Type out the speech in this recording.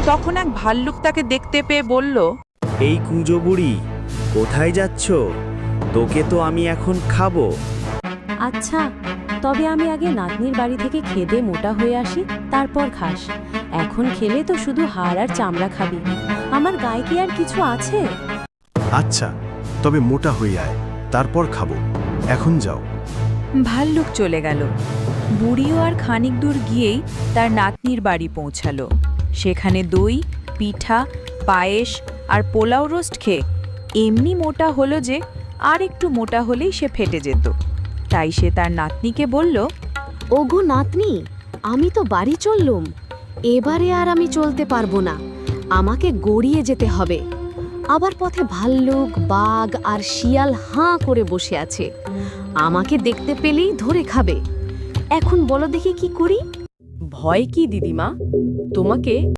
তখন এক ভাল্লুক তাকে দেখতে পেয়ে বলল, এই কুঁজো বুড়ি, কোথায় যাচ্ছ? তোকে তো আমি এখন খাবো। আচ্ছা, তবে আমি আগে নাতনির বাড়ি থেকে খেদে মোটা হয়ে আসি, তারপর খাস। এখন খেলে তো শুধু হাড় আর চামড়া খাবি। আমার গায়ে কি আর কিছু আছে? আচ্ছা, তবে মোটা হয়ে আয়, তারপর খাবো। এখন যাও। ভাল্লুক চলে গেল। বুড়িও আর খানিক দূর গিয়েই তার নাতনির বাড়ি পৌঁছালো। সেখানে দই, পিঠা, পায়েস আর পোলাও রোস্ট খেয়ে এমনি মোটা হলো যে আর একটু মোটা হলেই সে ফেটে যেত। তাই সে তার নাতনিকে বলল, ওগো নাতনি, আমি তো বাড়ি চললুম। এবারে আর আমি চলতে পারবো না, আমাকে গড়িয়ে যেতে হবে। আবার পথে ভাল্লুক, বাঘ আর শিয়াল হাঁ করে বসে আছে, আমাকে দেখতে পেলেই ধরে খাবে। এখন বলো দেখি কি করি? ভয় কি দিদিমা? তোমাকে